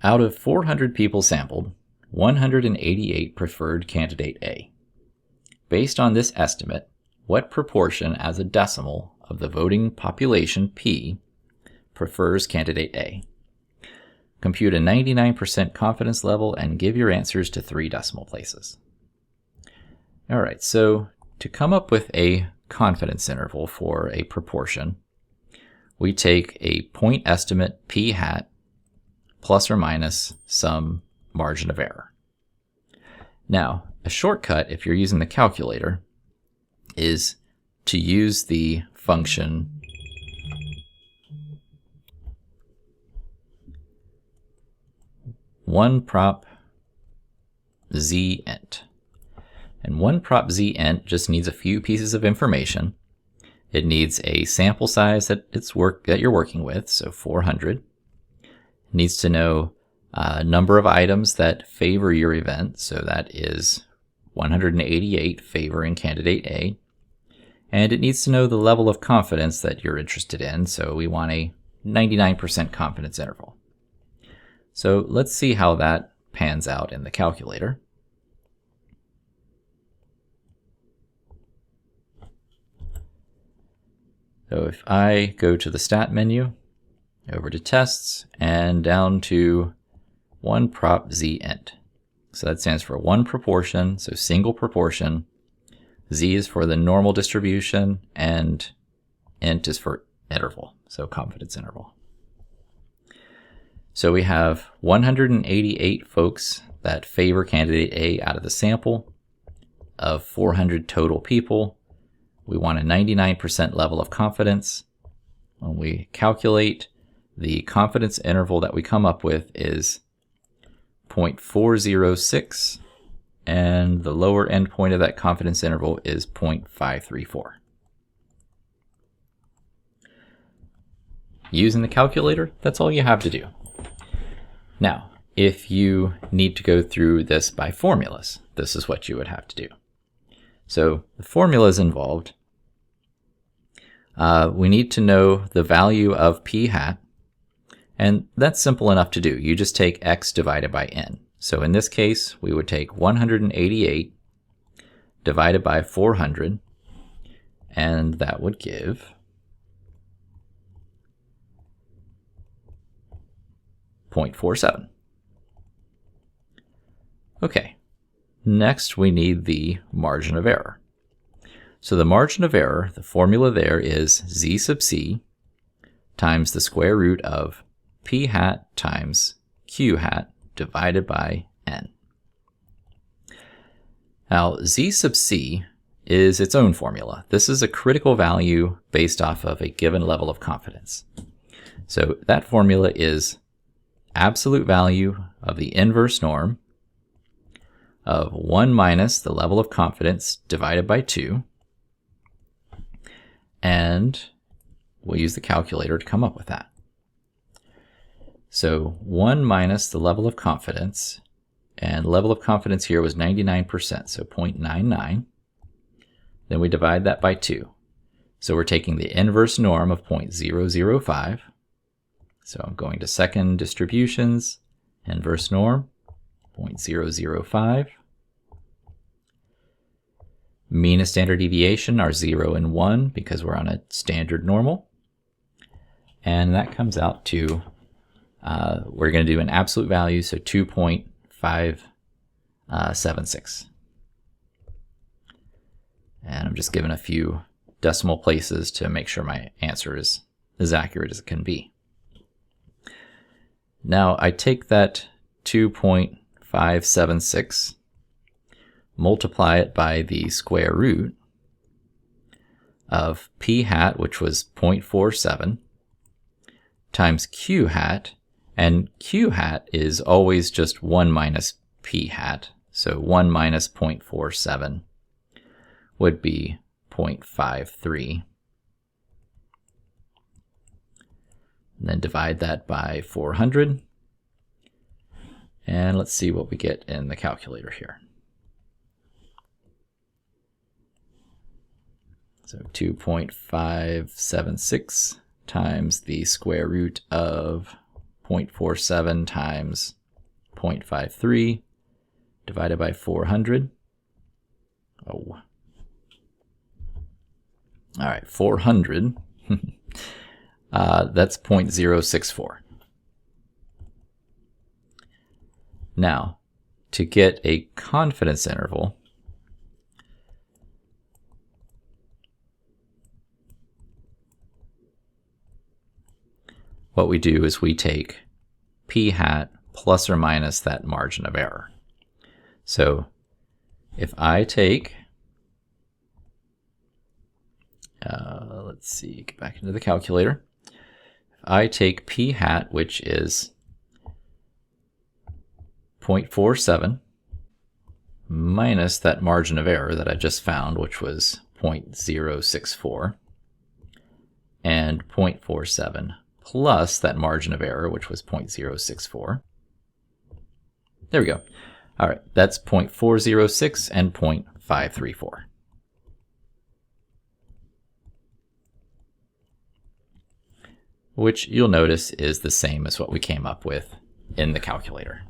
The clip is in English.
Out of 400 people sampled, 188 preferred candidate A. Based on this estimate, what proportion as a decimal of the voting population P prefers candidate A? Compute a 99% confidence level and give your answers to 3 decimal places. All right, so to come up with a confidence interval for a proportion, we take a point estimate P hat plus or minus some margin of error. Now, a shortcut, if you're using the calculator, is to use the function one prop z int. And one prop z int just needs a few pieces of information. It needs a sample size that you're working with, so 400. It needs to know number of items that favor your event, so that is 188 favoring candidate A. And it needs to know the level of confidence that you're interested in, so we want a 99% confidence interval. So let's see how that pans out in the calculator. So if I go to the stat menu, over to tests, and down to one prop z int. So that stands for one proportion, so single proportion. Z is for the normal distribution, and int is for interval, so confidence interval. So we have 188 folks that favor candidate A out of the sample. Of 400 total people, we want a 99% level of confidence. When we calculate, the confidence interval that we come up with is 0.406, and the lower end point of that confidence interval is 0.534. Using the calculator, that's all you have to do. Now, if you need to go through this by formulas, this is what you would have to do. So the formulas involved, we need to know the value of p hat, and that's simple enough to do. You just take x divided by n. So in this case, we would take 188 divided by 400, and that would give 0.47. Okay, next we need the margin of error. So the margin of error, the formula there is z sub c times the square root of p hat times q hat divided by n. Now, z sub c is its own formula. This is a critical value based off of a given level of confidence. So that formula is absolute value of the inverse norm of 1 minus the level of confidence divided by 2. And we'll use the calculator to come up with that. So 1 minus the level of confidence, and level of confidence here was 99%, so 0.99. Then we divide that by 2. So we're taking the inverse norm of 0.005. So I'm going to second distributions, inverse norm, 0.005. Mean and standard deviation are 0 and 1 because we're on a standard normal. And that comes out to, we're going to do an absolute value, so 2.576. And I'm just giving a few decimal places to make sure my answer is as accurate as it can be. Now I take that 2.576, multiply it by the square root of p hat, which was 0.47, times q hat, and q hat is always just 1 minus p hat, so 1 minus 0.47 would be 0.53. And then divide that by 400. And let's see what we get in the calculator here. So 2.576 times the square root of 0.47 times 0.53 divided by 400. Oh. All right, 400. That's 0.064. Now, to get a confidence interval, what we do is we take p hat plus or minus that margin of error. So if I take, let's see, get back into the calculator. If I take p hat, which is 0.47, minus that margin of error that I just found, which was 0.064, and 0.47 plus that margin of error, which was 0.064. There we go. All right, that's 0.406 and 0.534. Which you'll notice is the same as what we came up with in the calculator.